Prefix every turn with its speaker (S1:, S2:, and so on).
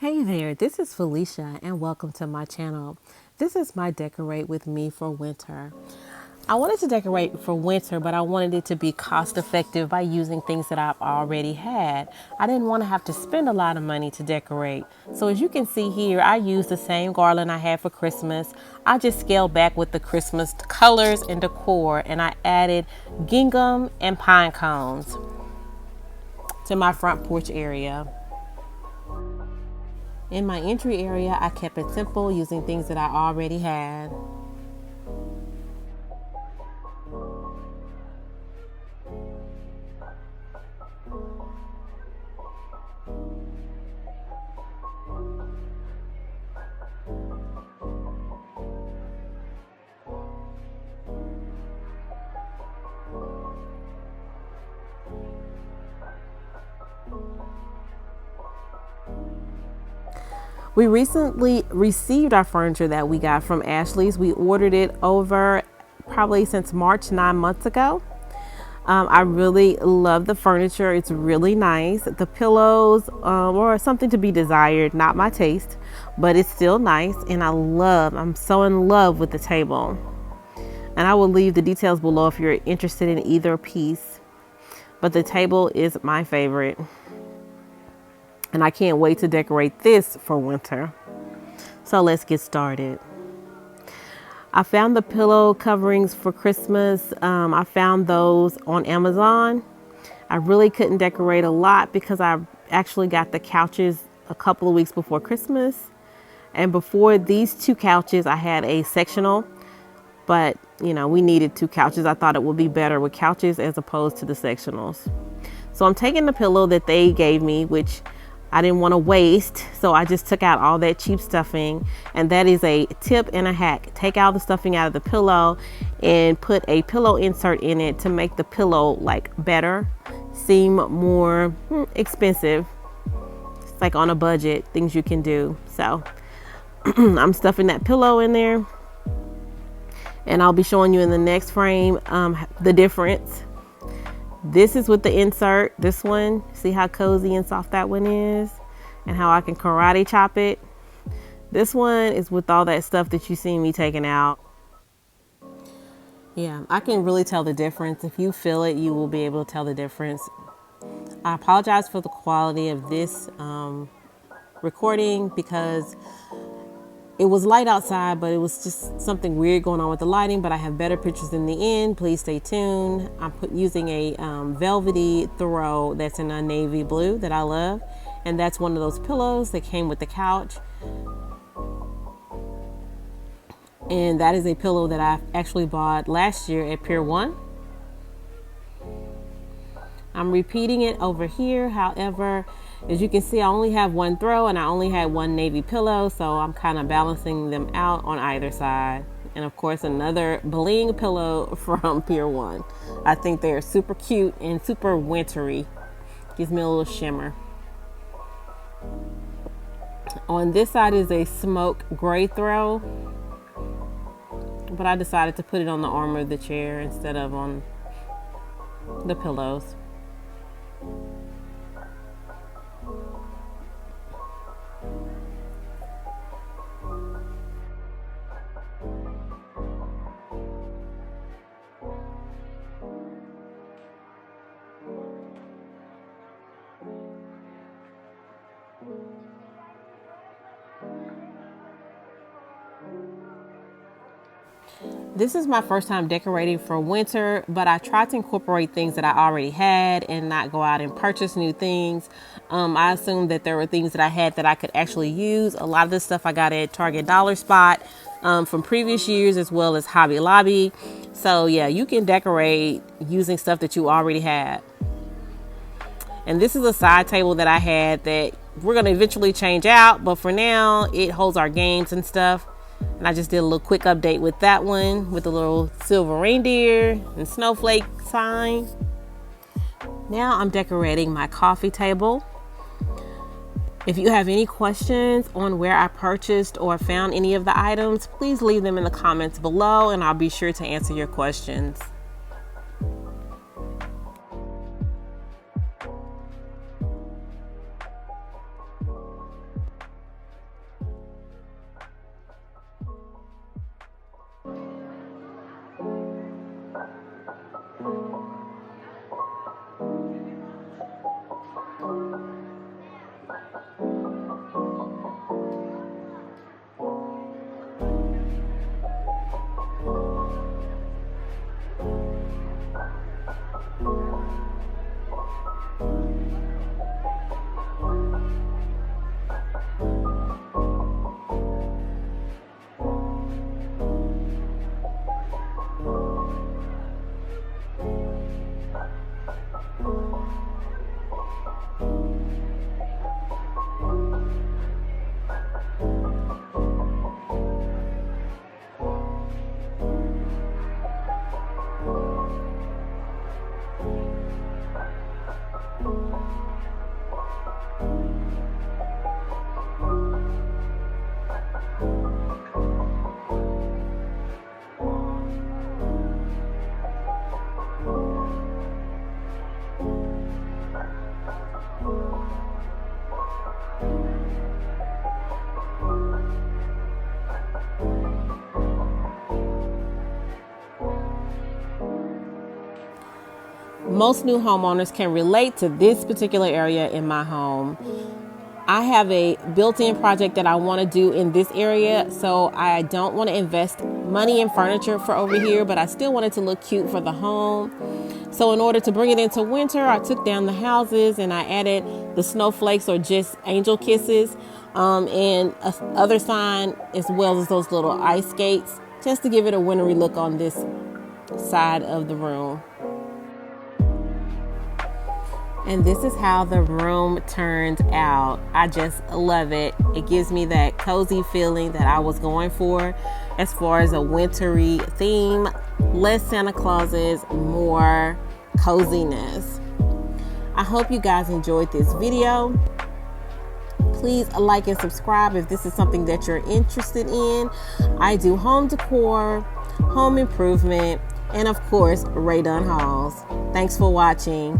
S1: Hey there, this is Felicia and welcome to my channel. This is my decorate with me for winter. I wanted to decorate for winter, but I wanted it to be cost effective by using things that I've already had. I didn't want to have to spend a lot of money to decorate. So as you can see here, I used the same garland I had for Christmas. I just scaled back with the Christmas colors and decor, and I added gingham and pine cones to my front porch area. In my entry area, I kept it simple using things that I already had. We recently received our furniture that we got from Ashley's. We ordered it over probably since March 9 months ago. I really love the furniture. It's really nice. The pillows are something to be desired, not my taste, but it's still nice. And I'm so in love with the table. And I will leave the details below if you're interested in either piece. But the table is my favorite. And I can't wait to decorate this for winter. So let's get started. I found the pillow coverings for Christmas. I found those on Amazon. I really couldn't decorate a lot because I actually got the couches a couple of weeks before Christmas. And before these two couches, I had a sectional, but we needed two couches. I thought it would be better with couches as opposed to the sectionals. So I'm taking the pillow that they gave me, which I didn't want to waste, so I just took out all that cheap stuffing, and that is a tip and a hack. Take all the stuffing out of the pillow and put a pillow insert in it to make the pillow like better, seem more expensive. It's like on a budget, things you can do. So I'm stuffing that pillow in there, and I'll be showing you in the next frame the difference. This is with the insert, this one. See how cozy and soft that one is and how I can karate chop it. This one is with all that stuff that you see me taking out. Yeah, I can really tell the difference. If you feel it, you will be able to tell the difference. I apologize for the quality of this recording because it was light outside, but it was just something weird going on with the lighting, but I have better pictures in the end. Please stay tuned. I'm using a velvety throw that's in a navy blue that I love. And that's one of those pillows that came with the couch. And that is a pillow that I actually bought last year at Pier 1. I'm repeating it over here. However, as you can see, I only have one throw and I only had one navy pillow, so I'm kind of balancing them out on either side. And of course, another bling pillow from Pier 1. I think they're super cute and super wintry. Gives me a little shimmer. On this side is a smoke gray throw, but I decided to put it on the arm of the chair instead of on the pillows. This is my first time decorating for winter, but I tried to incorporate things that I already had and not go out and purchase new things. I assumed that there were things that I had that I could actually use. A lot of this stuff I got at Target Dollar Spot from previous years, as well as Hobby Lobby. So yeah, you can decorate using stuff that you already had. And this is a side table that I had that we're going to eventually change out, but for now it holds our games and stuff. And I just did a little quick update with that one with a little silver reindeer and snowflake sign. Now I'm decorating my coffee table. If you have any questions on where I purchased or found any of the items, please leave them in the comments below and I'll be sure to answer your questions. most new homeowners can relate to this particular area in my home. I have a built-in project that I want to do in this area, so I don't want to invest money in furniture for over here, but I still want it to look cute for the home. So in order to bring it into winter, I took down the houses and I added the snowflakes, or just angel kisses, and a other sign, as well as those little ice skates, just to give it a wintry look on this side of the room. And this is how the room turned out. I just love it. It gives me that cozy feeling that I was going for as far as a wintry theme. Less Santa Clauses, more coziness. I hope you guys enjoyed this video. Please like and subscribe if this is something that you're interested in. I do home decor, home improvement, and of course, Raydon hauls. Thanks for watching.